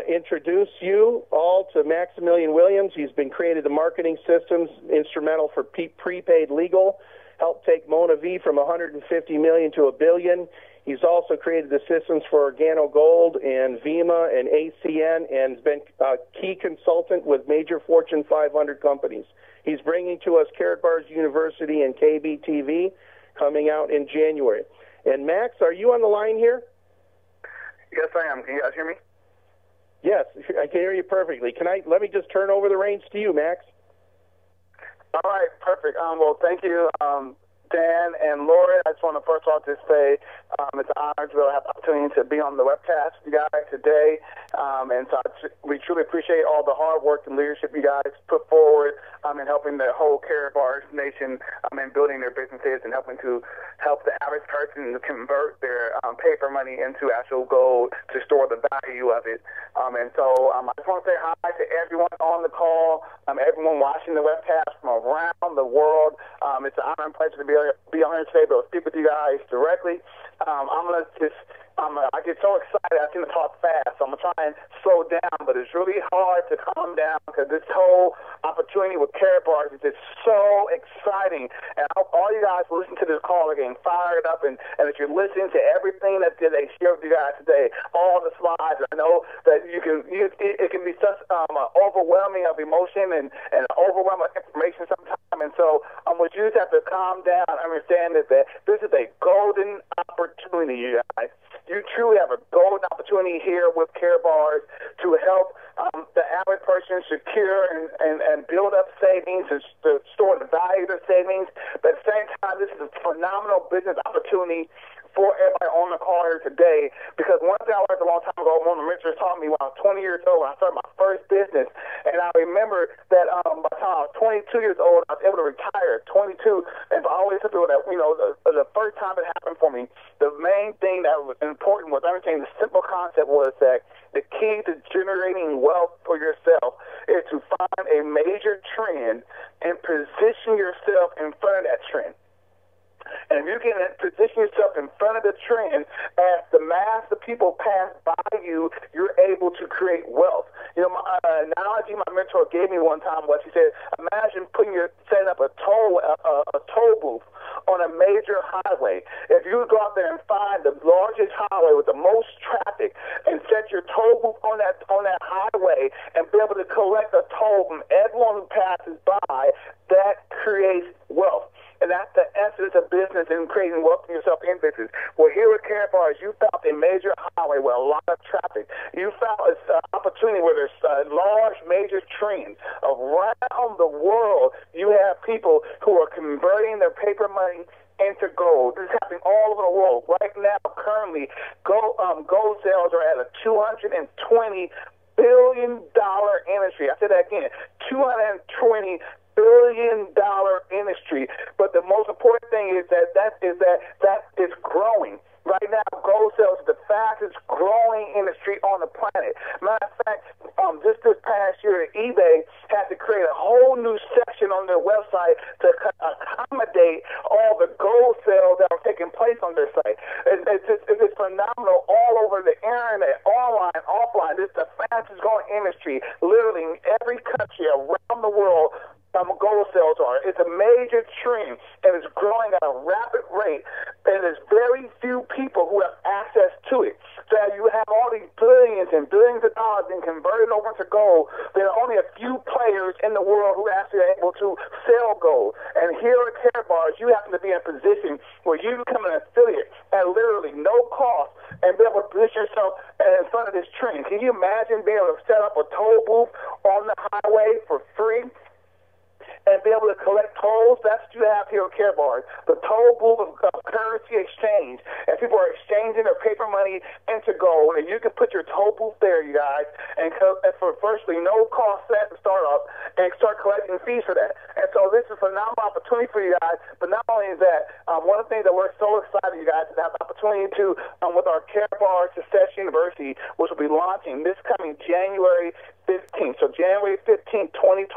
introduce you all to Maximilian Williams. He's been created the marketing systems, instrumental for prepaid legal, helped take Mona V from $150 million to $1 billion. He's also created the systems for Organo Gold and VIMA and ACN, and has been a key consultant with major Fortune 500 companies. He's bringing to us Karatbars University and KBTV, coming out in January. And Max, are you on the line here? Yes, I am. Can you guys hear me? Yes, I can hear you perfectly. Let me just turn over the reins to you, Max. All right, perfect. Well, thank you, Dan and Laura. I just want to first of all just say it's an honor to have the opportunity to be on the webcast with you guys today. And so we truly appreciate all the hard work and leadership you guys put forward in helping the whole Karatbars nation in building their businesses and help the average person convert their paper money into actual gold to store the value of it. And so I just want to say hi to everyone on the call, everyone watching the webcast from around the world. It's an honor and pleasure to be on here today, but I'll speak with you guys directly. I get so excited, I seem to talk fast, so I'm going to try and slow down, but it's really hard to calm down because this whole opportunity with Karatbars is just so exciting. And I hope all you guys who listen to this call are getting fired up, and if you're listening to everything that they shared with you guys today, all the slides, I know that it can be such overwhelming of emotion and overwhelming information sometimes. And so what you just have to calm down and understand is that this is a golden opportunity, you guys. You truly have a golden opportunity here with Karatbars to help the average person secure and build up savings and to store the value of their savings. But at the same time, this is a phenomenal business opportunity for everybody on the call here today, because one thing I learned a long time ago, one of the mentors taught me when I was 20 years old when I started my first business, and I remember that by the time I was 22 years old, I was able to retire at 22, and I always tell people that, the first time it happened for me, the main thing that was important was understanding the simple concept was that the key to generating wealth for yourself is to find a major trend and position yourself in front of that trend. And if you can position yourself in front of the trend, as the mass of people pass by you, you're able to create wealth. My analogy my mentor gave me one time was, he said, imagine setting up a toll booth on a major highway. If you go out there and find the largest highway with the most traffic and set your toll booth on that highway and be able to collect a toll from everyone who passes by, that creates wealth. And that's the essence of business and creating wealth for yourself in business. Well, here at Karatbars, you found a major highway with a lot of traffic. You found an opportunity where there's large major trends. Around the world, you have people who are converting their paper money into gold. This is happening all over the world. Right now, currently, gold sales are at a $220 billion industry. I said that again, $220 billion industry. But the most important thing is that is growing. Right now, gold sales is the fastest growing industry on the planet. Matter of fact, just this past year, eBay had to create a whole new section on their website to accommodate all the gold sales that are taking place on their site. It's phenomenal all over the internet, online, offline. This is the fastest growing industry, literally in every country around the world. Gold sales are. It's a major trend, and it's growing at a rapid rate, and there's very few people who have access to it. So you have all these billions and billions of dollars being converted over into gold. There are only a few players in the world who actually are able to sell gold. And here at Karatbars, you happen to be in a position where you become an affiliate at literally no cost and be able to position yourself in front of this trend. Can you imagine being able to set up a toll booth on the highway for free and be able to collect tolls? That's what you have here at Karatbars, the toll booth of currency exchange. And people are exchanging their paper money into gold, and you can put your toll booth there, you guys, and for virtually no cost set to start up and start collecting fees for that. And so this is a phenomenal opportunity for you guys. But not only is that, one of the things that we're so excited, you guys, to have the opportunity to, with our Karatbars Success University, which will be launching this coming January 15th. So January 15th, 2012,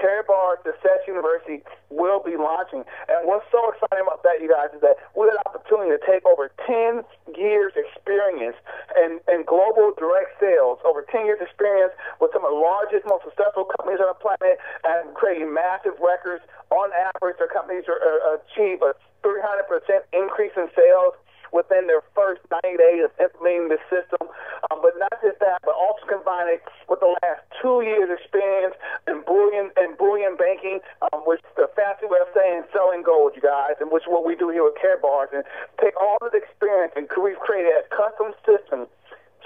Karatbars Success University will be launching. And what's so exciting about that, you guys, is that we have an opportunity to take over 10 years experience in global direct sales, over 10 years experience with some of the largest, most successful companies on the planet, and creating massive records. On average, their companies achieve a 300% increase in sales within their first 90 days of implementing the system. But not just that, but also combining with the last 2 years experience in bullion banking, which is the fancy way of saying selling gold, you guys, and which is what we do here with Karatbars. And take all this experience, and we've created a custom system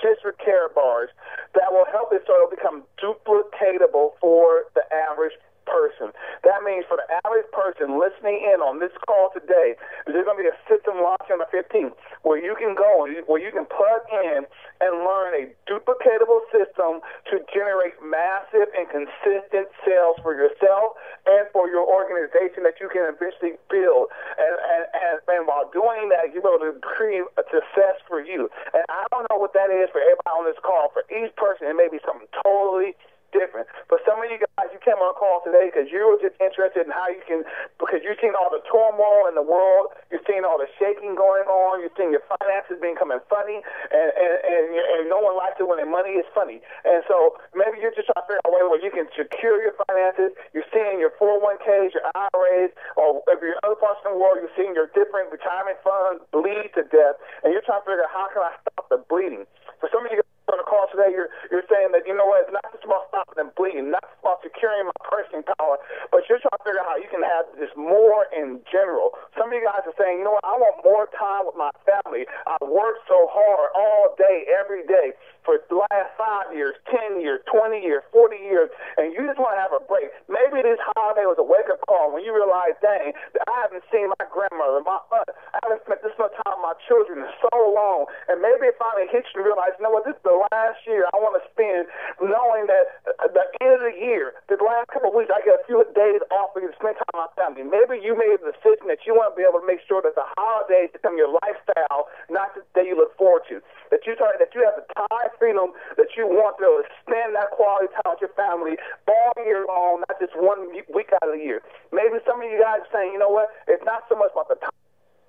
just for Karatbars that will help it so it'll become duplicatable for the average person. That means for the average person listening in on this call today, there's going to be a system launching on the 15th where you can go, where you can plug in and learn a duplicatable system to generate massive and consistent sales for yourself and for your organization that you can eventually build. And while doing that, you're able to create a success for you. And I don't know what that is for everybody on this call. For each person, it may be something totally different. But some of you guys, you came on a call today because you were just interested in how you can, because you've seen all the turmoil in the world, you've seen all the shaking going on, you've seen your finances becoming funny, and no one likes it when their money is funny. And so maybe you're just trying to figure out a way where you can secure your finances. You're seeing your 401ks, your IRAs, or if you're in other parts of the world, you're seeing your different retirement funds bleed to death, and you're trying to figure out how can I stop the bleeding. For some of you guys on the call today, you're saying that, you know what, it's not just about stopping them bleeding, not just about securing my purchasing power, but you're trying to figure out how you can have this more in general. Some of you guys are saying, you know what, I want more time with my family. I work so hard all day, every day, for the last 5 years, 10 years, 20 years, 40 years, and you just want to have a break. Maybe this holiday was a wake-up call when you realize, dang, I haven't seen my grandmother, my aunt, I haven't spent this much time with my children in so long, and maybe it finally hits you to realize, you know what, this is the last year I want to spend knowing that at the end of the year, the last couple of weeks, I get a few days off for you to spend time with my family. Maybe you made a decision that you want to be able to make sure that the holidays become your lifestyle, not just that you look forward to. That you have the time freedom that you want to be able to spend that quality time with your family all year long, not just 1 week out of the year. Maybe some of you guys are saying, you know what, it's not so much about the time.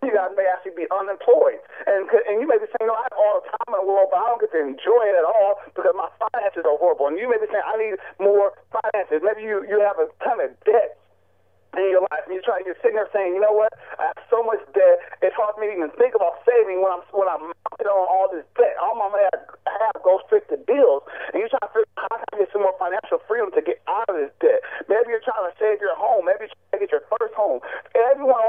You guys may actually be unemployed. And you may be saying, no, I have all the time in the world, but I don't get to enjoy it at all because my finances are horrible. And you may be saying, I need more finances. Maybe you have a ton of debt in your life, and you're sitting there saying, you know what, I have so much debt, it's hard for me to even think about saving when I'm mounted on all this debt. All my money I have goes straight to bills, and you're trying to figure out how can I get some more financial freedom to get out of this debt. Maybe you're trying to save your home, maybe you're trying to get your first home.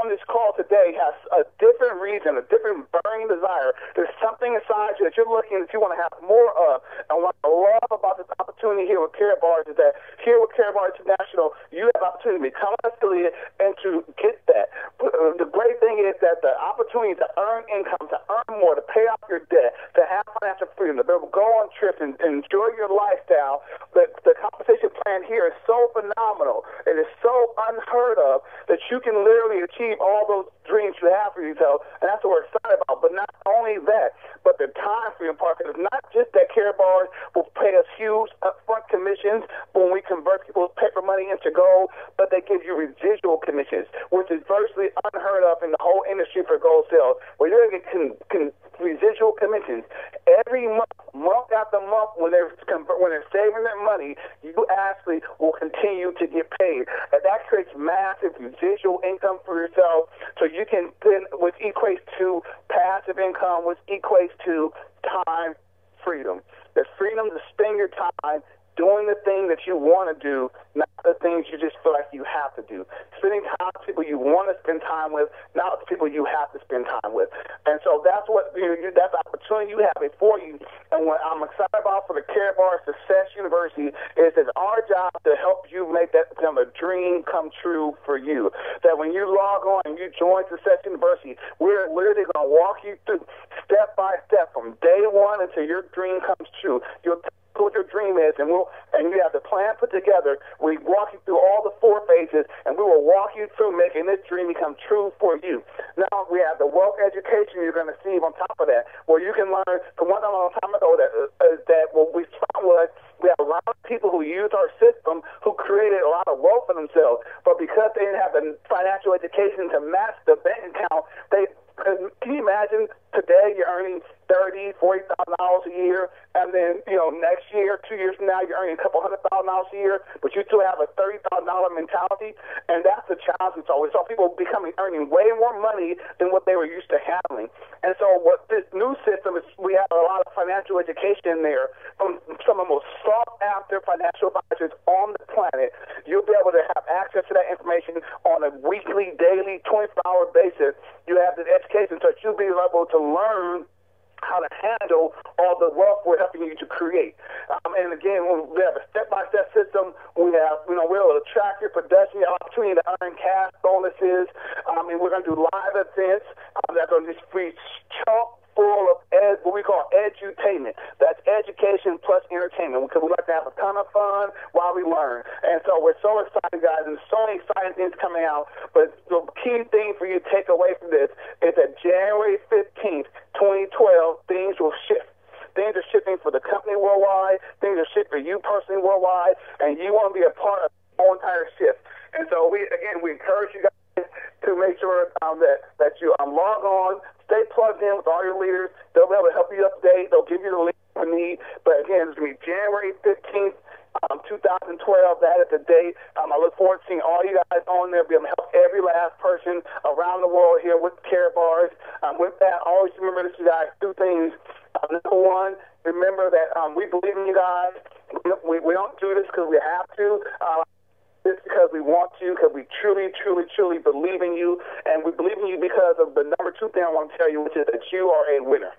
on this call today has a different reason, a different burning desire. There's something inside you that you're looking that you want to have more of. And what I love about this opportunity here with Karatbars is that here with Karatbars International, you have the opportunity to become an affiliate and to get that. The great thing is that the opportunity to earn income, to earn more, to pay off your debt, to have financial freedom, to be able to go on trips and enjoy your lifestyle, the compensation plan here is so phenomenal. It is so unheard of that you can literally achieve all those dreams you have for yourself, and that's what we're excited about. But not only that, but the time freedom part, because it's not just that Karatbars will pay us huge upfront commissions when we convert people's paper money into gold, but they give you residual commissions, which is virtually unheard of in the whole industry for gold sales, where you're going to get residual commissions every month after month. When they're saving their money, you actually will continue to get paid, and that creates massive residual income for yourself. So you can then, which equates to passive income, which equates to time freedom. The freedom to spend your time doing the thing that you want to do, not the things you just feel like you have to do. Spending time with people you want to spend time with, not the people you have to spend time with. And so that's what that's the opportunity you have before you. And what I'm excited about for the Karatbars Success University is it's our job to help you make that become a dream come true for you. That when you log on and you join Success University, we're literally going to walk you through step by step from day one until your dream comes true. You'll what your dream is, and you have the plan put together. We walk you through all the 4 phases, and we will walk you through making this dream become true for you. Now we have the wealth education you're going to see on top of that, where you can learn from one time ago that what we found was we have a lot of people who use our system who created a lot of wealth for themselves, but because they didn't have the financial education to match the bank account, can you imagine today you're earning $30,000, $40,000 a year, and then next year, 2 years from now, you're earning a couple $100,000 a year, but you still have a $30,000 mentality, and that's the challenge. We saw people earning way more money than what they were used to handling. And so what this new system is, we have a lot of financial education in there from some of the most sought-after financial advisors on the planet. You'll be able to have access to that information on a weekly, daily, 24-hour basis. You have the education so you'll be able to learn how to handle all the wealth we're helping you to create. And again, we have a step-by-step system. We have, we're able to track your production, your opportunity to earn cash bonuses. And we're going to do live events that are going to just be chock full of what we call edutainment. That's education plus entertainment, because we like to have a ton of fun while we learn. And so we're so excited, guys, and so many exciting things coming out. But the key thing for you to take away from this is that January 15th, 2012, things will shift. Things are shifting for the company worldwide. Things are shifting for you personally worldwide, and you want to be a part of the whole entire shift. And so we encourage you guys to make sure that you log on, stay plugged in with all your leaders. They'll be able to help you update. They'll give you the link you need. But again, it's going to be January 15th, 2012. That is the date. I look forward to seeing all you guys on there. Be able to help every last person around the world here with Karatbars. With that, always remember that you guys do things. Number one, remember that we believe in you guys. We don't do this because we have to. It's because we want to, because we truly, truly, truly believe in you. And we believe in you because of the number 2 thing I want to tell you, which is that you are a winner.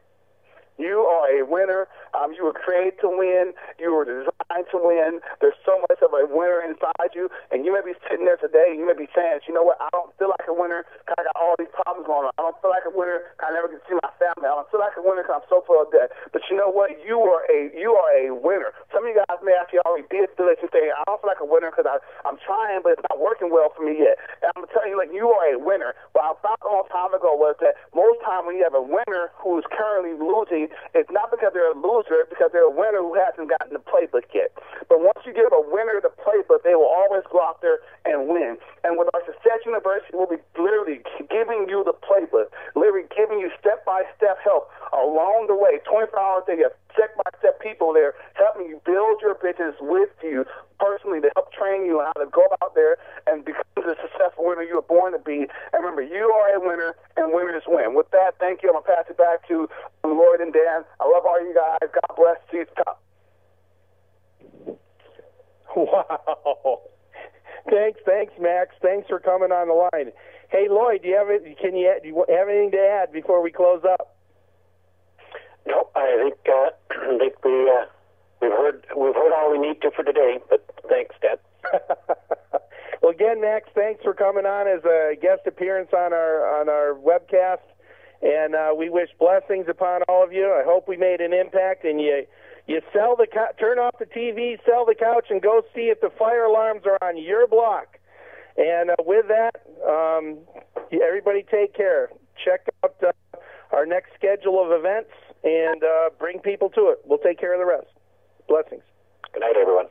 You are a winner. You were created to win. You were designed to win. There's so much of a winner inside you. And you may be sitting there today, and you may be saying, you know what, I don't feel like a winner because I got all these problems going on. I don't feel like a winner because I never get to see my family. I don't feel like a winner because I'm so full of debt. But you know what? You are a winner. Some of you guys may actually already did this and say, I don't feel like a winner because I'm trying, but it's not working well for me yet. And I'm going to tell you, you are a winner. What I found a long time ago was that most time when you have a winner who is currently losing, it's not because they're a loser, it's because they're a winner who hasn't gotten the playbook yet. But once you give a winner the playbook, they will always go out there and win. And with our Success University, we'll be literally giving you the playbook, literally giving you step-by-step help along the way. 24 hours a day, you have step-by-step people there helping you build your business with you personally to help train you on how to go out there and become the successful winner you were born to be. And remember, you are a winner, and winners win. With that, thank you. I'm going to pass it back to Lloyd and Dan. I love all you guys. God bless. See you top. Wow. Thanks, Max. Thanks for coming on the line. Hey, Lloyd, do you have anything to add before we close up? No, I think we've heard all we need to for today. But thanks, Dad. Well, again, Max, thanks for coming on as a guest appearance on our webcast, and we wish blessings upon all of you. I hope we made an impact, and you turn off the TV, sell the couch, and go see if the fire alarms are on your block. And with that, everybody take care. Check out our next schedule of events and bring people to it. We'll take care of the rest. Blessings. Good night, everyone.